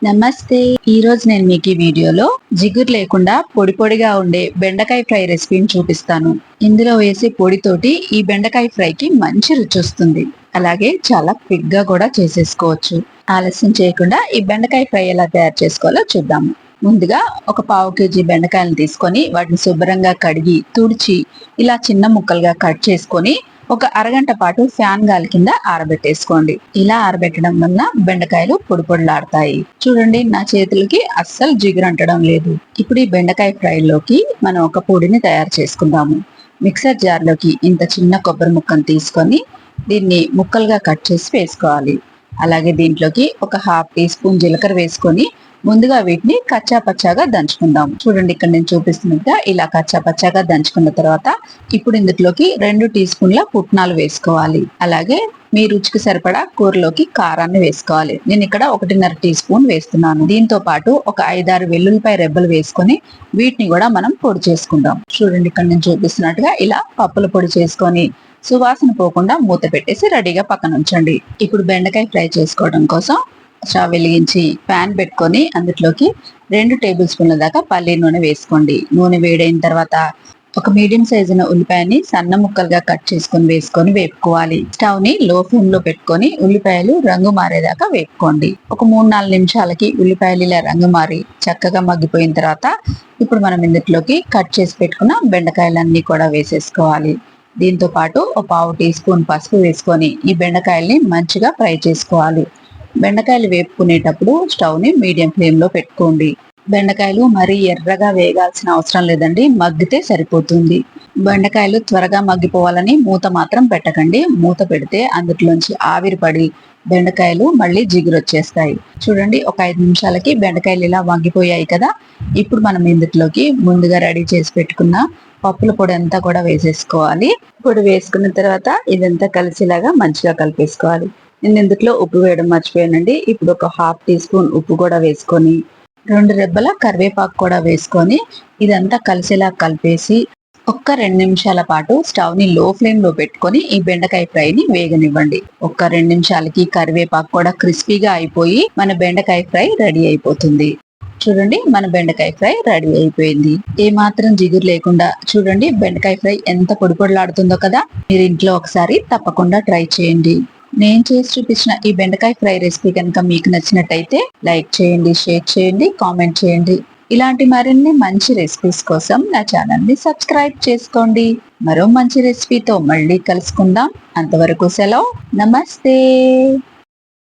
నమస్తే. ఈ రోజు నేను మీకు ఈ వీడియోలో జిగురు లేకుండా పొడి పొడిగా ఉండే బెండకాయ ఫ్రై రెసిపీని చూపిస్తాను. ఇందులో వేసే పొడితోటి ఈ బెండకాయ ఫ్రైకి మంచి రుచి వస్తుంది. అలాగే చాలా క్విక్ గా కూడా చేసేసుకోవచ్చు. ఆలస్యం చేయకుండా ఈ బెండకాయ ఫ్రై ఎలా తయారు చేసుకోవాలో చూద్దాము. ముందుగా ఒక పావు కేజీ బెండకాయలను తీసుకొని వాటిని శుభ్రంగా కడిగి తుడిచి ఇలా చిన్న ముక్కలుగా కట్ చేసుకొని ఒక అరగంట పాటు ఫ్యాన్ గాలి కింద ఆరబెట్టేసుకోండి. ఇలా ఆరబెట్టడం వల్ల బెండకాయలు పొడి పొడిలాడతాయి. చూడండి, నా చేతులకి అస్సలు జిగురు అంటడం లేదు. ఇప్పుడు ఈ బెండకాయ ఫ్రైలోకి మనం ఒక పొడిని తయారు చేసుకుందాము. మిక్సర్ జార్లోకి ఇంత చిన్న కొబ్బరి ముక్కను తీసుకొని దీన్ని ముక్కలుగా కట్ చేసి వేసుకోవాలి. అలాగే దీంట్లోకి ఒక హాఫ్ టీ స్పూన్ జీలకర్ర వేసుకొని ముందుగా వీటిని కచ్చా పచ్చాగా దంచుకుందాం. చూడండి, ఇక్కడ నేను చూపిస్తున్నట్టుగా ఇలా కచ్చా పచ్చాగా దంచుకున్న తర్వాత ఇప్పుడు ఇందులోకి 2 టీ స్పూన్ల పుట్నాలు వేసుకోవాలి. అలాగే మీ రుచికి సరిపడా కూరలోకి కారాన్ని వేసుకోవాలి. నేను ఇక్కడ 1.5 టీ స్పూన్ వేస్తున్నాను. దీంతో పాటు ఒక 5-6 వెల్లుల్లిపాయ రెబ్బలు వేసుకొని వీటిని కూడా మనం పొడి చేసుకుందాం. చూడండి, ఇక్కడ నేను చూపిస్తున్నట్టుగా ఇలా పప్పుల పొడి చేసుకొని సువాసన పోకుండా మూత పెట్టేసి రెడీగా పక్కన ఉంచండి. ఇప్పుడు బెండకాయ ఫ్రై చేసుకోవడం కోసం స్టవ్ వెలిగించి ప్యాన్ పెట్టుకొని అందులోకి 2 టేబుల్ స్పూన్ల దాకా పల్లి నూనె వేసుకోండి. నూనె వేడైన తర్వాత ఒక మీడియం సైజున ఉల్లిపాయని సన్న ముక్కలుగా కట్ చేసుకొని వేసుకొని వేపుకోవాలి. స్టవ్ ని లో ఫ్లేమ్ లో పెట్టుకొని ఉల్లిపాయలు రంగు మారేదాకా వేపుకోండి. ఒక 3-4 నిమిషాలకి ఉల్లిపాయలు ఇలా రంగు మారి చక్కగా మగ్గిపోయిన తర్వాత ఇప్పుడు మనం ఇందులోకి కట్ చేసి పెట్టుకున్న బెండకాయలన్నీ కూడా వేసేసుకోవాలి. దీంతో పాటు ఒక పావు టీ స్పూన్ పసుపు వేసుకొని ఈ బెండకాయల్ని మంచిగా ఫ్రై చేసుకోవాలి. బెండకాయలు వేపుకునేటప్పుడు స్టవ్ ని మీడియం ఫ్లేమ్ లో పెట్టుకోండి. బెండకాయలు మరీ ఎర్రగా వేగాల్సిన అవసరం లేదండి, మగ్గితే సరిపోతుంది. బెండకాయలు త్వరగా మగ్గిపోవాలని మూత మాత్రం పెట్టకండి. మూత పెడితే అందులోంచి ఆవిరి పడి బెండకాయలు మళ్ళీ జిగురు వచ్చేస్తాయి. చూడండి, ఒక 5 నిమిషాలకి బెండకాయలు ఇలా మగ్గిపోయాయి కదా. ఇప్పుడు మనం ఇందులోకి ముందుగా రెడీ చేసి పెట్టుకున్న పప్పుల పొడి అంతా కూడా వేసేసుకోవాలి. పొడి వేసుకున్న తర్వాత ఇదంతా కలిసేలాగా మంచిగా కలిపేసుకోవాలి. నేను ఇందులో ఉప్పు వేయడం మర్చిపోయానండి. ఇప్పుడు ఒక హాఫ్ టీ స్పూన్ ఉప్పు కూడా వేసుకొని 2 రెబ్బల కరివేపాకు కూడా వేసుకొని ఇదంతా కలిసేలా కలిపేసి ఒక్క 2 నిమిషాల పాటు స్టవ్ ని లో ఫ్లేమ్ లో పెట్టుకొని ఈ బెండకాయ ఫ్రై ని వేగనివ్వండి. ఒక్క 2 నిమిషాలకి కరివేపాకు కూడా క్రిస్పీగా అయిపోయి మన బెండకాయ ఫ్రై రెడీ అయిపోతుంది. చూడండి, మన బెండకాయ ఫ్రై రెడీ అయిపోయింది. ఏ మాత్రం జిగురు లేకుండా చూడండి బెండకాయ ఫ్రై ఎంత పొడి పొడిలాడుతుందో కదా. మీరు ఇంట్లో ఒకసారి తప్పకుండా ట్రై చేయండి. నేను చేసి చూపించిన ఈ బెండకాయ ఫ్రై రెసిపీ కనుక మీకు నచ్చినట్టయితే లైక్ చేయండి, షేర్ చేయండి, కామెంట్ చేయండి. ఇలాంటి మరిన్ని మంచి రెసిపీస్ కోసం నా ఛానల్ ని సబ్స్క్రైబ్ చేసుకోండి. మరో మంచి రెసిపీతో మళ్ళీ కలుసుకుందాం. అంతవరకు సెలవు. నమస్తే.